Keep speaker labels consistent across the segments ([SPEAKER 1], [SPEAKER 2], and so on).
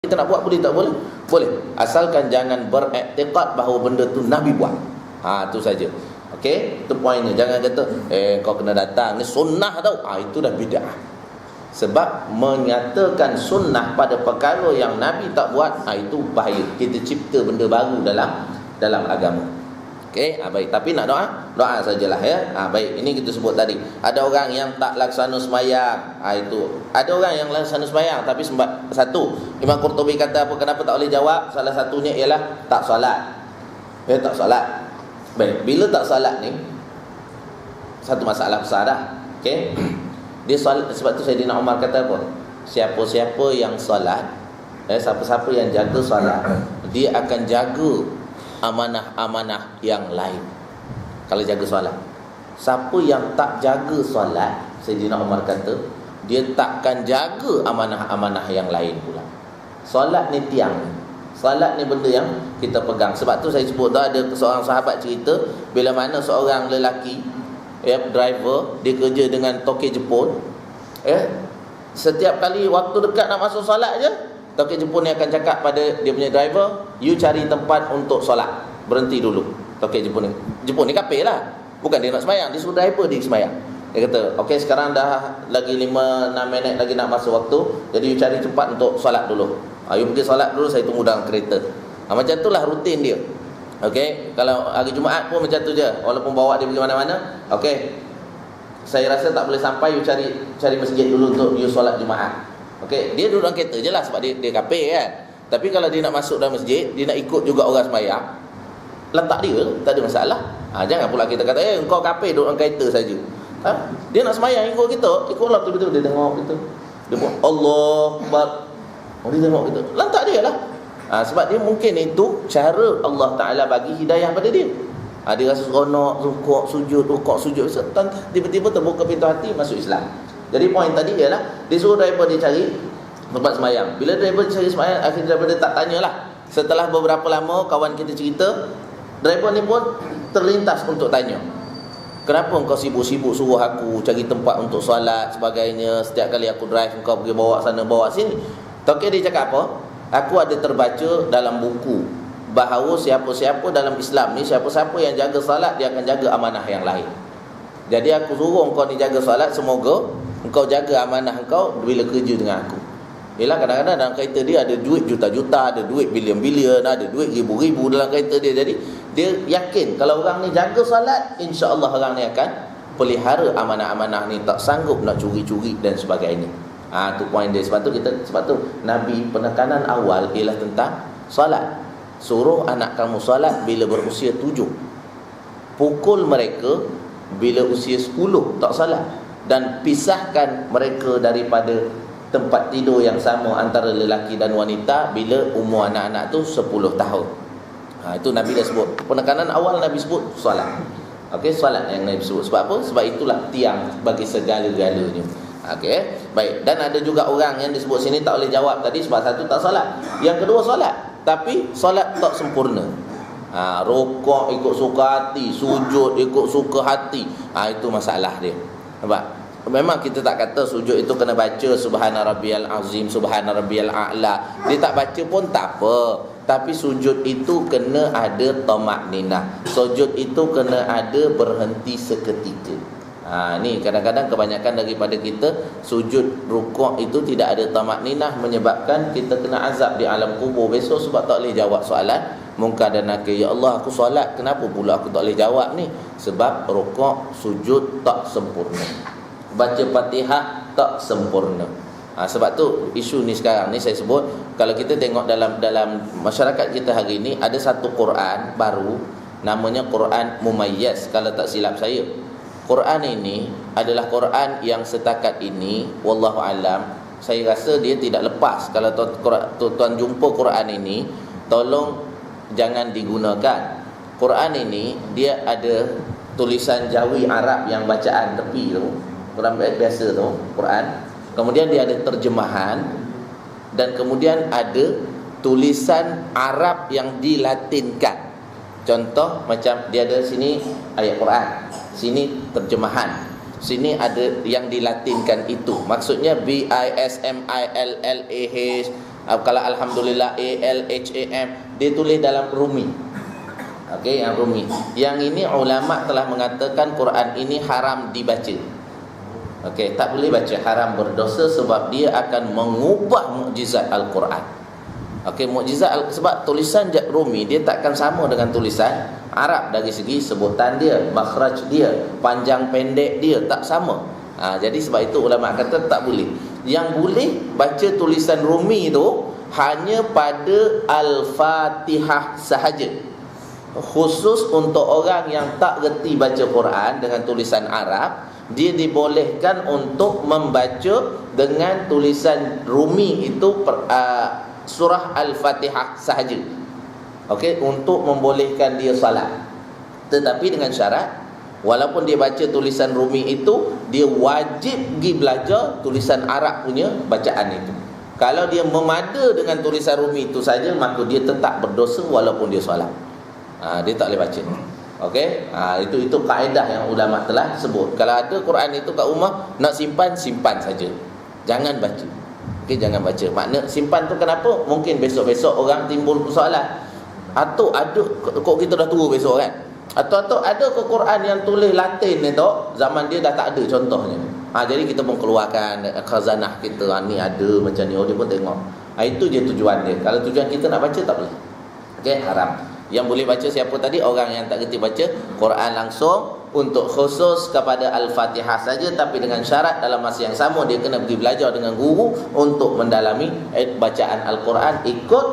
[SPEAKER 1] kita nak buat boleh tak boleh? Boleh. Asalkan jangan beriktikad bahawa benda tu Nabi buat. Tu saja. Okey, itu poinnya. Jangan kata kau kena datang, ni sunnah tau. Itu dah bid'ah. Sebab menyatakan sunnah pada perkara yang Nabi tak buat, itu bahaya. Kita cipta benda baru dalam agama. Okey, baik. Tapi nak doa sajalah ya. Baik, ini kita sebut tadi. Ada orang yang tak laksana sembahyang. Itu. Ada orang yang laksana sembahyang tapi satu, Imam Qurtubi kata apa, kenapa tak boleh jawab? Salah satunya ialah tak solat. Tak solat. Baik, bila tak solat ni satu masalah besar dah. Okey. Dia solat, sebab tu Saidina Umar kata apa? Siapa-siapa yang solat, siapa-siapa yang jaga solat, dia akan jaga amanah-amanah yang lain. Kalau jaga solat. Siapa yang tak jaga solat, Saidina Umar kata, dia takkan jaga amanah-amanah yang lain pula. Solat ni tiang. Solat ni benda yang kita pegang. Sebab tu saya sebut tu, ada seorang sahabat cerita bila mana seorang lelaki driver, dia kerja dengan toke Jepun. Setiap kali waktu dekat nak masuk solat je, toke Jepun ni akan cakap pada dia punya driver, you cari tempat untuk solat, berhenti dulu. Toke Jepun ni kafir lah, bukan dia nak sembahyang, dia suruh driver dia sembahyang. Dia kata, okey, sekarang dah lagi 5-6 minit lagi nak masuk waktu, jadi you cari tempat untuk solat dulu. You pergi solat dulu, saya tunggu dalam kereta. Macam itulah rutin dia. Okey, kalau hari Jumaat pun macam tu je, walaupun bawa dia pergi mana-mana. Okey, saya rasa tak boleh sampai, you cari masjid dulu untuk you solat Jumaat. Okey, dia duduk dalam kereta je lah sebab dia kafir kan. Tapi kalau dia nak masuk dalam masjid, dia nak ikut juga orang sembahyang, letak dia, tak ada masalah. Jangan pula kita kata engkau kafir duduk dalam kereta saja. Dia nak sembahyang ikut kita, ikut Allah, betul-betul dia tengok kita. Dia pun Allahu Akbar. Dia tengok kita, letak dia lah. Sebab dia mungkin itu cara Allah Ta'ala bagi hidayah pada dia. Dia rasa seronok, rukuk, sujud. Tiba-tiba terbuka pintu hati, masuk Islam. Jadi poin tadi ialah, dia suruh driver dia cari tempat sembahyang. Bila driver dia cari sembahyang, akhirnya driver dia tak tanyalah. Setelah beberapa lama, kawan kita cerita, driver ni pun terlintas untuk tanya, kenapa engkau sibuk-sibuk suruh aku cari tempat untuk solat sebagainya? Setiap kali aku drive, engkau pergi bawa sana, bawa sini. Okey, dia cakap apa? Aku ada terbaca dalam buku bahawa siapa-siapa dalam Islam ni, siapa-siapa yang jaga salat, dia akan jaga amanah yang lain. Jadi aku suruh engkau ni jaga salat, semoga engkau jaga amanah engkau bila kerja dengan aku. Yelah, kadang-kadang dalam kereta dia ada duit juta-juta, ada duit bilion-bilion, ada duit ribu-ribu dalam kereta dia. Jadi dia yakin kalau orang ni jaga salat, insya-Allah orang ni akan pelihara amanah-amanah ni, tak sanggup nak curi-curi dan sebagainya. Tu poin dia. Sebab tu Nabi penekanan awal ialah tentang solat. Suruh anak kamu solat bila berusia 7. Pukul mereka bila usia 10 tak solat, dan pisahkan mereka daripada tempat tidur yang sama antara lelaki dan wanita bila umur anak-anak tu 10 tahun. Itu Nabi dah sebut. Penekanan awal Nabi sebut solat. Okey, solat yang Nabi sebut. Sebab apa? Sebab itulah tiang bagi segala-galanya. Okey, baik. Dan ada juga orang yang disebut sini tak boleh jawab tadi sebab satu tak solat, yang kedua solat tapi solat tak sempurna. Rukuk ikut suka hati, sujud ikut suka hati. Itu masalah dia. Nampak? Memang kita tak kata sujud itu kena baca subhana rabbiyal azim, subhana rabbiyal a'la. Dia tak baca pun tak apa. Tapi sujud itu kena ada tamakninah. Sujud itu kena ada berhenti seketika. Ni kadang-kadang kebanyakan daripada kita sujud rukuk itu tidak ada tamakninah, menyebabkan kita kena azab di alam kubur besok sebab tak boleh jawab soalan mungkar dan nakir. Ya Allah, aku solat, kenapa pula aku tak boleh jawab ni? Sebab rukuk sujud tak sempurna, baca Fatihah tak sempurna. Sebab tu isu ni sekarang ni saya sebut, kalau kita tengok dalam masyarakat kita hari ni, ada satu Quran baru namanya Quran Mumayyaz kalau tak silap saya. Quran ini adalah Quran yang setakat ini wallahu alam, saya rasa dia tidak lepas. Kalau tuan jumpa Quran ini, tolong jangan digunakan. Quran ini dia ada tulisan Jawi Arab yang bacaan tepi tu, Quran biasa tu, Quran. Kemudian dia ada terjemahan, dan kemudian ada tulisan Arab yang dilatinkan. Contoh macam dia ada sini ayat Quran, sini terjemahan, sini ada yang dilatinkan itu. Maksudnya BISMILLAH, Kalau alhamdulillah ALHAM dia tulis dalam Rumi. Okey, yang Rumi. Yang ini ulama telah mengatakan Quran ini haram dibaca. Okey, tak boleh baca, haram, berdosa sebab dia akan mengubah mukjizat Al-Quran. Okey, mukjizat sebab tulisan Rumi dia takkan sama dengan tulisan Arab dari segi sebutan dia, makhraj dia, panjang pendek dia tak sama. Jadi sebab itu ulama kata tak boleh. Yang boleh baca tulisan Rumi itu hanya pada Al-Fatihah sahaja. Khusus untuk orang yang tak reti baca Quran dengan tulisan Arab, dia dibolehkan untuk membaca dengan tulisan Rumi itu surah Al-Fatihah sahaja. Okey, untuk membolehkan dia salat. Tetapi dengan syarat, walaupun dia baca tulisan Rumi itu, dia wajib pergi belajar tulisan Arab punya bacaan itu. Kalau dia memada dengan tulisan Rumi itu saja, maka dia tetap berdosa walaupun dia solat. Dia tak boleh baca. Okey, itu kaedah yang ulama telah sebut. Kalau ada Quran itu kat rumah, nak simpan, simpan saja. Jangan baca. Okey, jangan baca. Makna simpan tu kenapa? Mungkin besok-besok orang timbul persoalan. Atau ada kok kita dah tua besok kan? Atau ada ke Quran yang tulis Latin ni tok, zaman dia dah tak ada contohnya. Jadi kita pun keluarkan khazanah kita, ni ada macam ni, dia pun tengok. Itu je tujuan dia. Kalau tujuan kita nak baca tak boleh. Okey, haram. Yang boleh baca siapa tadi? Orang yang tak reti baca Quran langsung, untuk khusus kepada Al-Fatihah saja, tapi dengan syarat dalam masa yang sama dia kena pergi belajar dengan guru untuk mendalami bacaan Al-Quran ikut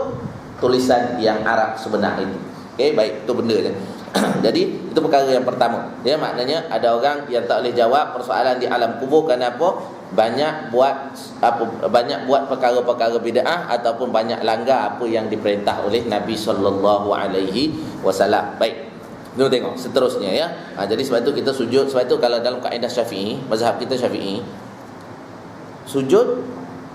[SPEAKER 1] tulisan yang Arab sebenar itu. Okey, baik, itu benda je. Jadi itu perkara yang pertama. Ya, maknanya ada orang yang tak boleh jawab persoalan di alam kubur kenapa? Banyak buat perkara-perkara bid'ah ataupun banyak langgar apa yang diperintah oleh Nabi sallallahu alaihi wasallam. Baik. Kita tengok seterusnya ya. Jadi sebab itu kita sujud. Sebab itu kalau dalam kaedah Syafi'i, mazhab kita Syafi'i, sujud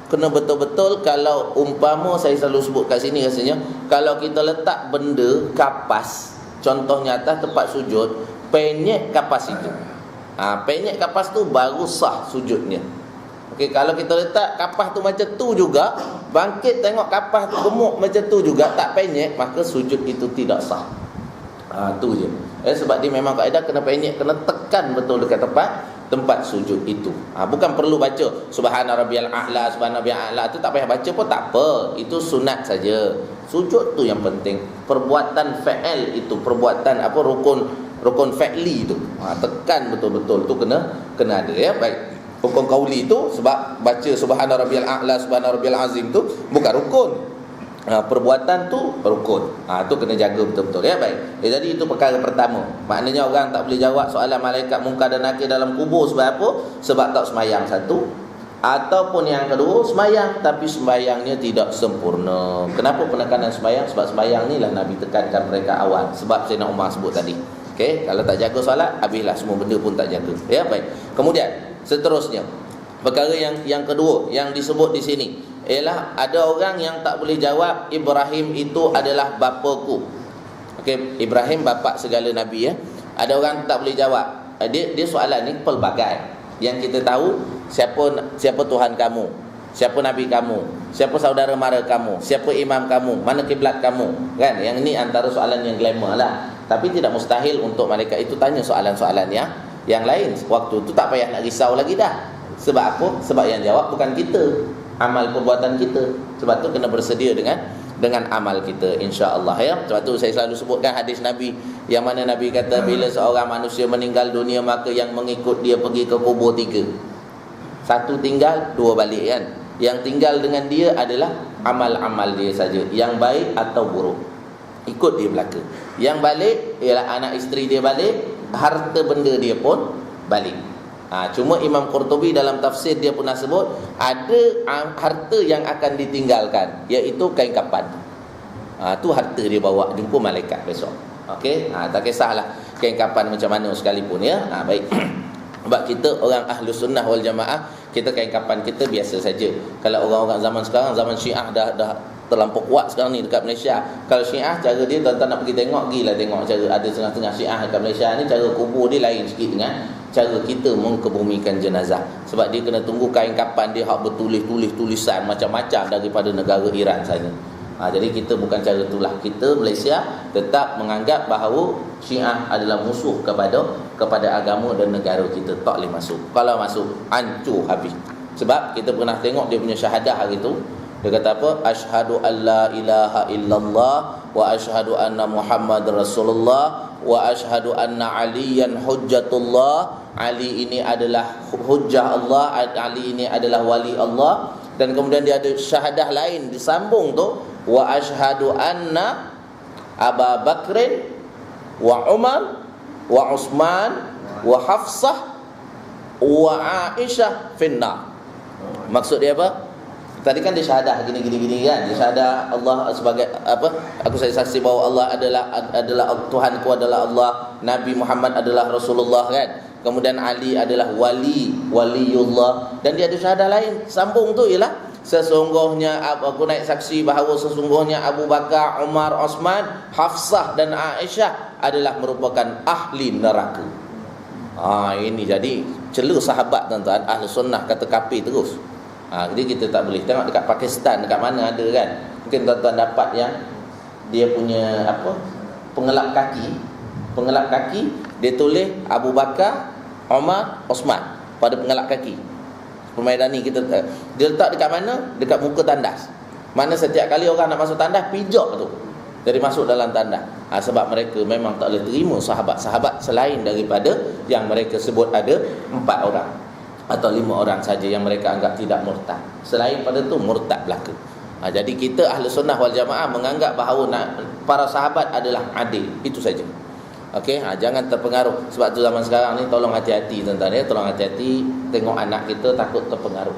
[SPEAKER 1] kena betul-betul. Kalau umpama saya selalu sebut kat sini rasanya, kalau kita letak benda kapas, contohnya atas tempat sujud, penyek kapas itu. Penyek kapas tu baru sah sujudnya. Okey, kalau kita letak kapas tu macam tu juga, bangkit tengok kapas tu gemuk macam tu juga, tak penyek, maka sujud itu tidak sah. Tu je. Sebab dia memang kaedah kena penyek, kena tekan betul dekat tempat sujud itu. Bukan perlu baca subhana rabbiyal a'la, subhana rabbiyal a'la, tu tak payah baca pun tak apa. Itu sunat saja. Sujud tu yang penting. Perbuatan fa'il itu, perbuatan apa, rukun fa'li tu. Tekan betul-betul tu kena ada ya. Baik. Rukun qauli tu sebab baca subhana rabbiyal a'la, subhana rabbiyal azim tu bukan rukun. Perbuatan tu rukun. Tu kena jaga betul-betul ya. Baik. Jadi itu perkara pertama. Maknanya orang tak boleh jawab soalan malaikat munkar dan nakir dalam kubur sebab apa? Sebab tak semayang satu. Ataupun yang kedua, semayang tapi semayangnya tidak sempurna. Kenapa penekanan semayang? Sebab semayang ni lah Nabi tekankan mereka awal. Sebab Sayyidina Umar sebut tadi. Okey, kalau tak jaga solat, habislah semua benda pun tak jaga. Ya, baik. Kemudian seterusnya, perkara yang kedua yang disebut di sini ialah ada orang yang tak boleh jawab Ibrahim itu adalah bapaku. Okey, Ibrahim bapa segala nabi ya. Ada orang tak boleh jawab. Dia soalan ni pelbagai. Yang kita tahu siapa Tuhan kamu, siapa nabi kamu, siapa saudara mara kamu, siapa imam kamu, mana kiblat kamu, kan? Yang ni antara soalan yang glamour lah. Tapi tidak mustahil untuk malaikat itu tanya soalan-soalan yang lain. Waktu tu tak payah nak risau lagi dah. Sebab apa? Sebab yang jawab bukan kita, amal perbuatan kita. Sebab tu kena bersedia dengan amal kita, insya-Allah ya. Sebab tu saya selalu sebutkan hadis Nabi yang mana Nabi kata bila seorang manusia meninggal dunia, maka yang mengikut dia pergi ke kubur 3. Satu tinggal, 2 balik kan. Yang tinggal dengan dia adalah amal-amal dia saja, yang baik atau buruk, ikut dia belaka. Yang balik ialah anak isteri dia balik, harta benda dia pun balik. Cuma Imam Qurtubi dalam tafsir dia pernah sebut ada harta yang akan ditinggalkan, iaitu kain kapan. Tu harta dia bawa jumpa malaikat besok. Okey, tak kisahlah kain kapan macam mana sekalipun ya. Baik. Sebab kita orang ahlu sunnah wal jamaah, kita kain kapan kita biasa saja. Kalau orang-orang zaman sekarang, zaman Syiah dah terlampau kuat sekarang ni dekat Malaysia. Kalau Syiah, cara dia tuan-tuan nak pergi tengok, pergilah tengok cara ada tengah-tengah Syiah dekat Malaysia ni, cara kubur dia lain sikit dengan cara kita mengkebumikan jenazah. Sebab dia kena tunggu kain kapan dia hak bertulis-tulis tulisan macam-macam daripada negara Iran saja. Jadi kita bukan cara itulah. Kita Malaysia tetap menganggap bahawa Syiah adalah musuh kepada agama dan negara kita. Tak boleh masuk. Kalau masuk, hancur habis. Sebab kita pernah tengok dia punya syahadah hari tu. Dia kata apa? Asyhadu an la ilaha illallah wa asyhadu anna Muhammad Rasulullah wa asyhadu anna Aliyan hujjatullah. Ali ini adalah hujjah Allah, Ali ini adalah wali Allah. Dan kemudian dia ada syahadah lain disambung tu, wa asyhadu anna Abu Bakrin wa Umar wa Utsman wa Hafsah wa Aisyah finnar. Maksud dia apa? Tadi kan dia syahadah gini kan. Dia syahadah Allah sebagai apa? Aku saya saksi bahawa Allah adalah Tuhanku adalah Allah, Nabi Muhammad adalah Rasulullah kan. Kemudian Ali adalah waliullah, dan dia ada syahadah lain sambung tu ialah sesungguhnya aku naik saksi bahawa sesungguhnya Abu Bakar, Umar, Osman, Hafsah dan Aisyah adalah merupakan ahli neraka. Ini jadi cela sahabat tuan-tuan. Ahli sunnah kata kafir terus. Jadi kita tak boleh. Tengok dekat Pakistan, dekat mana ada kan. Mungkin tuan-tuan dapat yang dia punya apa, pengelap kaki dia tulis Abu Bakar, Umar, Osman pada pengelap kaki. Permaidani kita dia letak dekat mana? Dekat muka tandas. Mana setiap kali orang nak masuk tandas, pijak tu. Jadi masuk dalam tandas. Sebab mereka memang tak boleh terima sahabat-sahabat selain daripada yang mereka sebut ada 4 orang atau 5 orang saja yang mereka anggap tidak murtad. Selain pada tu murtad belaka. Jadi kita ahli sunnah wal jamaah menganggap bahawa para sahabat adalah adil. Itu saja. Okey, jangan terpengaruh. Sebab tu zaman sekarang ni tolong hati-hati tuan-tuan ya, tolong hati-hati tengok anak kita takut terpengaruh.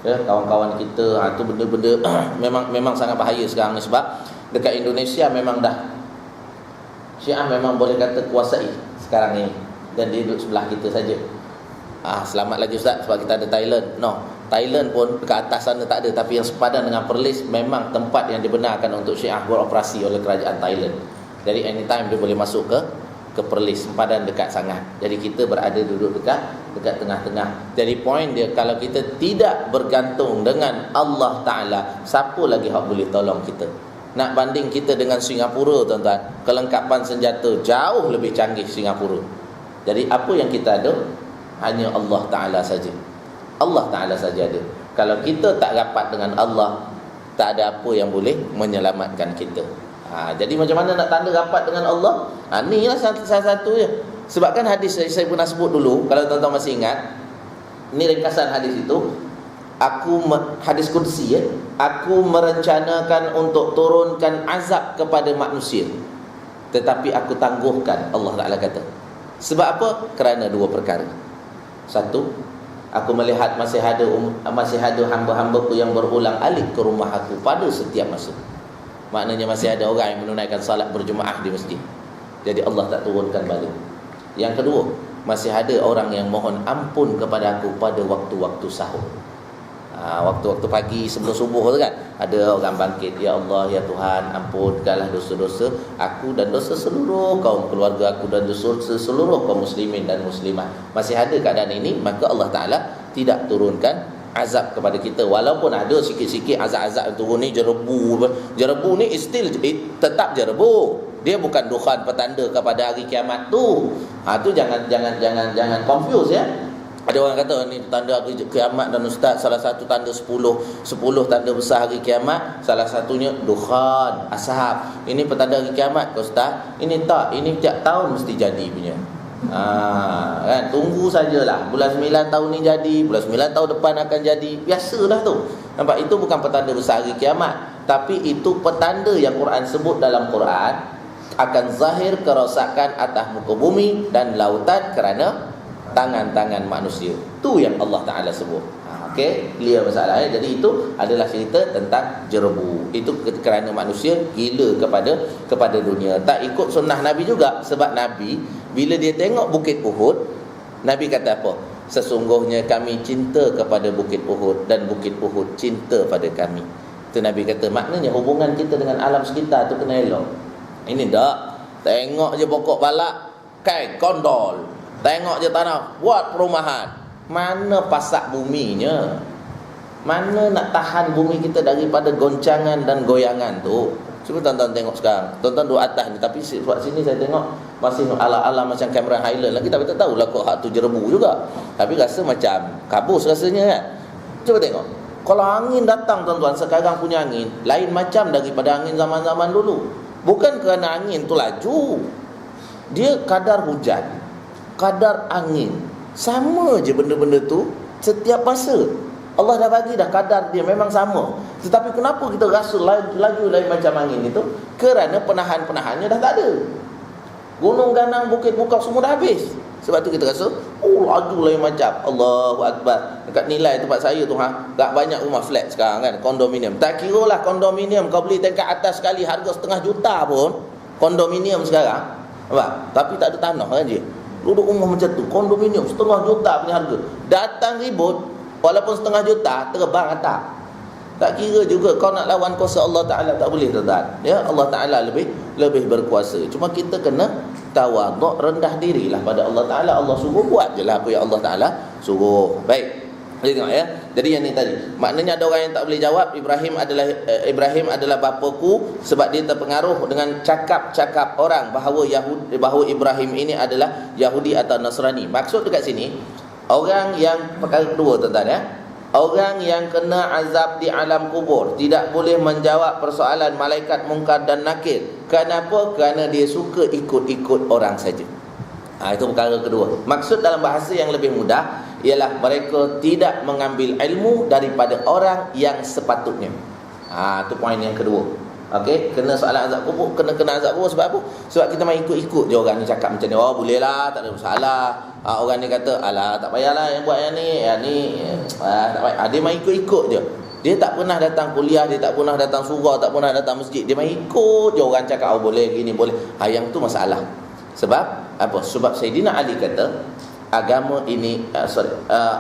[SPEAKER 1] Ya, kawan-kawan kita tu benda-benda memang sangat bahaya sekarang ni, sebab dekat Indonesia memang dah Syiah memang boleh kata kuasai sekarang ni, dan dia duduk sebelah kita saja. Selamat lagi Ustaz sebab kita ada Thailand. Thailand pun dekat atas sana tak ada, tapi yang sepadan dengan Perlis memang tempat yang dibenarkan untuk Syiah beroperasi oleh kerajaan Thailand. Jadi anytime dia boleh masuk ke Perlis, sempadan dekat sangat. Jadi kita berada duduk dekat tengah-tengah. Jadi poin dia, kalau kita tidak bergantung dengan Allah Ta'ala, siapa lagi yang boleh tolong kita? Nak banding kita dengan Singapura tuan-tuan, kelengkapan senjata jauh lebih canggih Singapura. Jadi apa yang kita ada? Hanya Allah Ta'ala saja. Allah Ta'ala saja ada. Kalau kita tak rapat dengan Allah, tak ada apa yang boleh menyelamatkan kita. Jadi macam mana nak tanda rapat dengan Allah? Ni lah salah satu je. Sebab kan hadis saya pernah sebut dulu, kalau tuan-tuan masih ingat, ni ringkasan hadis itu. Hadis qudsi ya, aku merencanakan untuk turunkan azab kepada manusia, tetapi aku tangguhkan, Allah Ta'ala kata. Sebab apa? Kerana 2 perkara. Satu, aku melihat masih ada hamba-hambaku yang berulang alik ke rumah aku pada setiap masa. Maknanya masih ada orang yang menunaikan salat berjemaah di masjid. Jadi Allah tak turunkan balik. Yang kedua, masih ada orang yang mohon ampun kepada aku pada waktu-waktu sahur. Waktu-waktu pagi sebelum subuh tu kan, ada orang bangkit, ya Allah, ya Tuhan, ampunkanlah dosa-dosa aku dan dosa seluruh kaum keluarga aku dan dosa seluruh kaum muslimin dan muslimat. Masih ada keadaan ini, maka Allah Ta'ala tidak turunkan azab kepada kita. Walaupun ada sikit-sikit azab-azab turun ni, jerebu ni still tetap jerebu. Dia bukan dukhan petanda kepada hari kiamat tu. Tu jangan confuse ya. Ada orang kata ni tanda hari kiamat, dan ustaz salah satu tanda 10 tanda besar hari kiamat, salah satunya dukhan, asap. Ini petanda hari kiamat ke ustaz? Ini tak, ini tiap tahun mesti jadi punya. Kan, tunggu sajalah. Bulan 9 tahun ni jadi, bulan 9 tahun depan akan jadi. Biasalah tu. Nampak, itu bukan petanda besar hari kiamat, tapi itu petanda yang Quran sebut dalam Quran akan zahir kerosakan atas muka bumi dan lautan kerana tangan-tangan manusia. Tu yang Allah Ta'ala sebut. Okey, clear masalah ya. Jadi itu adalah cerita tentang jerebu. Itu kerana manusia gila kepada dunia, tak ikut sunnah Nabi juga. Sebab Nabi bila dia tengok Bukit Uhud, Nabi kata apa? Sesungguhnya kami cinta kepada Bukit Uhud dan Bukit Uhud cinta pada kami. Tu Nabi kata, maknanya hubungan kita dengan alam sekitar tu kena elok. Ini tak, tengok je pokok balak, kai kondol. Tengok je tanah, buat perumahan. Mana pasak buminya? Mana nak tahan bumi kita daripada goncangan dan goyangan tu? Cuba tuan-tuan tengok sekarang. Tuan-tuan duduk atas ni, tapi sebab sini saya tengok masih ala-ala macam kamera Highland lagi, tapi tak tahulah kok hak tu jerebu juga. Tapi rasa macam kabus rasanya kan. Cuba tengok. Kalau angin datang tuan-tuan, sekarang punya angin lain macam daripada angin zaman-zaman dulu. Bukan kerana angin tu laju, dia kadar hujan, kadar angin, sama je benda-benda tu setiap masa. Allah dah bagi dah kadar dia memang sama. Tetapi kenapa kita rasa laju lain macam angin itu? Kerana penahan-penahannya dah tak ada. Gunung ganang, bukit bukau semua dah habis. Sebab tu kita rasa, oh laju lain macam. Allahu Akbar. Dekat Nilai tempat saya tu tak banyak rumah flat sekarang kan, kondominium. Tak kira lah kondominium, kau beli tingkat atas sekali harga 500,000 juta pun kondominium sekarang. Nampak? Tapi tak ada tanah kan je. Duduk rumah macam tu, kondominium 500,000 juta punya harga. Datang ribut, walaupun 500,000 juta, terbang atas. Tak kira juga kau nak lawan kuasa Allah Ta'ala, tak boleh tuan-tuan. Ya, Allah Ta'ala lebih berkuasa. Cuma kita kena tawaduk, rendah dirilah pada Allah Ta'ala. Allah suruh buat je lah apa yang Allah Ta'ala suruh. Baik. Jadi tengok ya. Jadi yang ni tadi, maknanya ada orang yang tak boleh jawab Ibrahim adalah bapaku, sebab dia terpengaruh dengan cakap-cakap orang bahawa Ibrahim ini adalah Yahudi atau Nasrani. Maksud dekat sini, orang yang perkara kedua tuan-tuan ya, orang yang kena azab di alam kubur tidak boleh menjawab persoalan malaikat mungkar dan nakir. Kenapa? Kerana dia suka ikut-ikut orang saja. Itu perkara kedua. Maksud dalam bahasa yang lebih mudah ialah mereka tidak mengambil ilmu daripada orang yang sepatutnya. Itu poin yang kedua. Okey, kena soalan azab kubur, kena azab kubur sebab apa? Sebab kita main ikut-ikut je orang ni cakap macam ni. Oh boleh lah, tak ada masalah. Orang ni kata, alah tak payahlah yang buat yang ni tak payah. Dia main ikut-ikut je. Dia tak pernah datang kuliah, dia tak pernah datang surau, tak pernah datang masjid. Dia main ikut je orang cakap, oh boleh gini, boleh. Yang tu masalah. Sebab apa? Sebab Sayyidina Ali kata, agama ini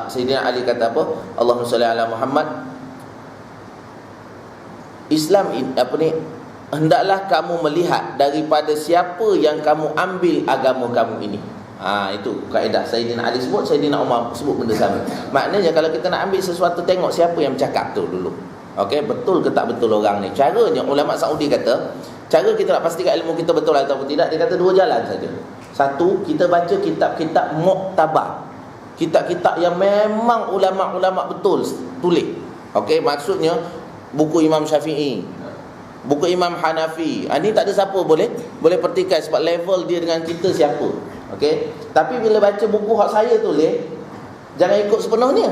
[SPEAKER 1] Sayyidina Ali kata apa? Allahumma salli ala Muhammad. Islam hendaklah kamu melihat daripada siapa yang kamu ambil agama kamu ini. Itu kaedah Sayyidina Ali sebut, Sayyidina Umar sebut benda sama. Maknanya kalau kita nak ambil sesuatu, tengok siapa yang bercakap tu dulu. Okey, betul ke tak betul orang ni? Caranya ulama Saudi kata, cara kita nak pastikan ilmu kita betul ataupun tidak, dia kata dua jalan saja. Satu, kita baca kitab-kitab muktabar, kitab-kitab yang memang ulama-ulama betul tulis. Okey, maksudnya buku Imam Syafi'i, buku Imam Hanafi. Ini tak ada siapa boleh pertikaikan sebab level dia dengan kita siapa. Okey. Tapi bila baca buku hak saya tulis, jangan ikut sepenuhnya.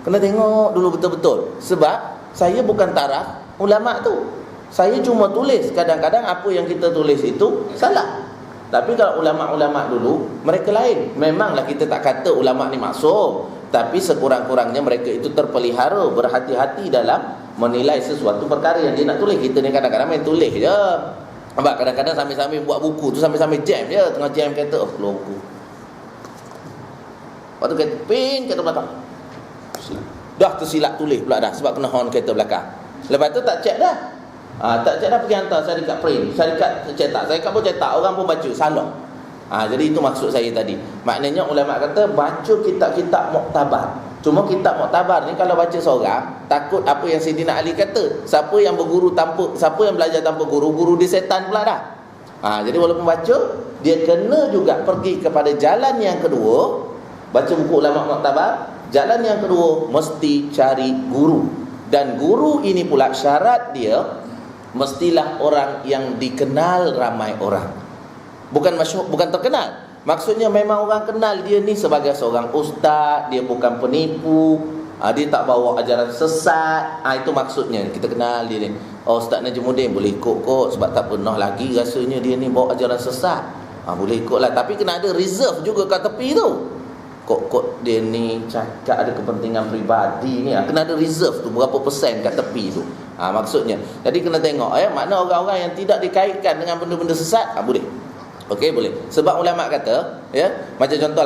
[SPEAKER 1] Kena tengok dulu betul-betul. Sebab saya bukan taraf ulama tu. Saya cuma tulis. Kadang-kadang apa yang kita tulis itu salah. Tapi kalau ulama-ulama dulu, mereka lain. Memanglah kita tak kata ulama ni maksum, tapi sekurang-kurangnya mereka itu terpelihara, berhati-hati dalam menilai sesuatu perkara yang dia nak tulis. Kita ni kadang-kadang main tulis je. Nampak, kadang-kadang sambil-sambil buat buku tu, sambil-sambil jam je. Tengah jam kata, oh keluar buku. Lepas tu kata, pin kata belakang. Dah tersilap tulis pula dah, sebab kena horn kereta belakang. Lepas tu tak check dah. Tak check dah, pergi hantar syarikat print, syarikat cetak. Syarikat pun cetak, orang pun baca, salah. Jadi itu maksud saya tadi. Maknanya ulama kata baca kitab-kitab muktabar. Cuma kitab muktabar ni kalau baca seorang, takut apa yang Sayyidina Ali kata, siapa yang belajar tanpa guru, guru dia setan pula dah. Jadi walaupun baca, dia kena juga pergi kepada jalan yang kedua. Baca buku ulama muktabar, jalan yang kedua mesti cari guru. Dan guru ini pula syarat dia mestilah orang yang dikenal ramai orang. Bukan masyhur, bukan terkenal. Maksudnya memang orang kenal dia ni sebagai seorang ustaz, dia bukan penipu, dia tak bawa ajaran sesat. Itu maksudnya kita kenal dia ni. Oh, Ustaz Najmuddin boleh ikut kot, sebab tak pernah lagi rasanya dia ni bawa ajaran sesat. Boleh ikut lah, tapi kena ada reserve juga kat tepi tu. Kok dia ni cakap ada kepentingan peribadi ni, kena ada reserve tu berapa persen kat tepi tu. Maksudnya. Jadi kena tengok makna orang-orang yang tidak dikaitkan dengan benda-benda sesat, boleh. Okey, boleh. Sebab ulama kata, macam contoh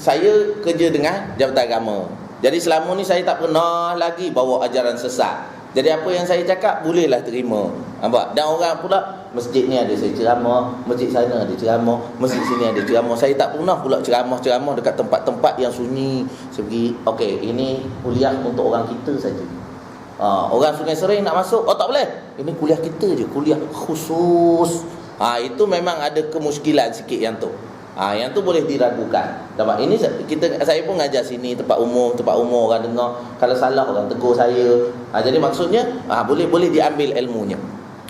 [SPEAKER 1] saya kerja dengan Jabatan Agama. Jadi selama ni saya tak pernah lagi bawa ajaran sesat. Jadi apa yang saya cakap bolehlah terima. Nampak? Dan orang pula masjid ni ada saya ceramah, masjid sana ada ceramah, masjid sini ada ceramah. Saya tak pernah pula ceramah dekat tempat-tempat yang sunyi. Saya pergi, okey, ini kuliah untuk orang kita saja. Orang Sungai Sering nak masuk, tak boleh. Ini kuliah kita je, kuliah khusus. Itu memang ada kemuskilan sikit yang tu. Yang tu boleh diragukan. Nampak? Ini saya pun ngajar sini tempat umum orang dengar. Kalau salah orang tegur saya. Jadi maksudnya boleh diambil ilmunya.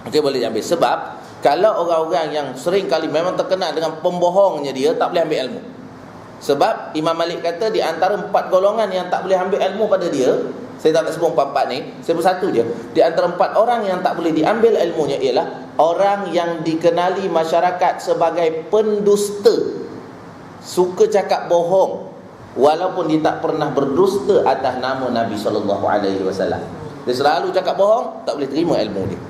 [SPEAKER 1] Okey, boleh diambil. Sebab kalau orang-orang yang sering kali memang terkenal dengan pembohongnya dia, tak boleh ambil ilmu. Sebab Imam Malik kata di antara 4 golongan yang tak boleh ambil ilmu pada dia, saya tak nak sebut 4 ni, saya sebut satu je. Di antara 4 orang yang tak boleh diambil ilmunya ialah orang yang dikenali masyarakat sebagai pendusta, suka cakap bohong, walaupun dia tak pernah berdusta atas nama Nabi SAW. Dia selalu cakap bohong, tak boleh terima ilmu dia.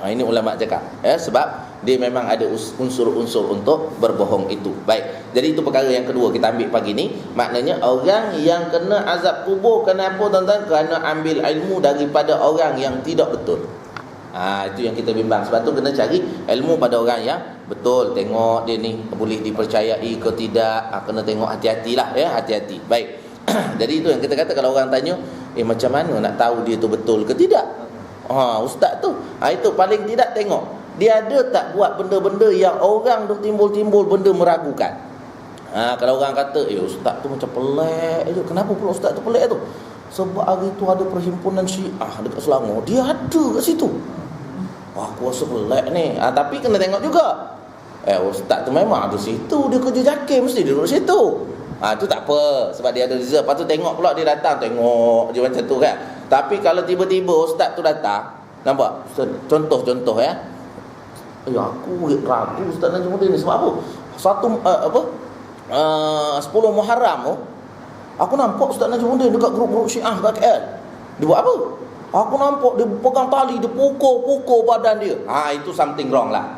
[SPEAKER 1] Ini ulama cakap, sebab dia memang ada unsur-unsur untuk berbohong itu. Baik, jadi itu perkara yang kedua kita ambil pagi ni. Maknanya orang yang kena azab kubur kenapa tuan-tuan? Kerana ambil ilmu daripada orang yang tidak betul. Itu yang kita bimbang. Sebab tu kena cari ilmu pada orang yang betul. Tengok dia ni boleh dipercayai ke tidak. Kena tengok hati-hatilah, hati-hati. Baik. Jadi itu yang kita kata kalau orang tanya, macam mana nak tahu dia tu betul ke tidak? Ustaz tu, itu paling tidak tengok dia ada tak buat benda-benda yang orang tu timbul-timbul benda meragukan. Kalau orang kata, ustaz tu macam pelik je. Kenapa pula ustaz tu pelik tu? Sebab hari tu ada perhimpunan Syiah dekat Selangor, dia ada kat situ. Aku rasa pelik ni. Tapi kena tengok juga, ustaz tu memang ada situ, dia kerja JAKIM, mesti dia duduk situ. Tu tak apa, sebab dia ada reserve. Lepas tu tengok pula dia datang, tengok je macam tu kan. Tapi kalau tiba-tiba ustaz tu datang, nampak? Contoh ya. Aku ragu Ustaz Najmuddin ni sebab apa? 10 Muharram tu, aku nampak Ustaz Najmuddin dekat grup-grup Syiah kat KL. Dia buat apa? Aku nampak dia pegang tali, dia pukul badan dia. Itu something wrong lah.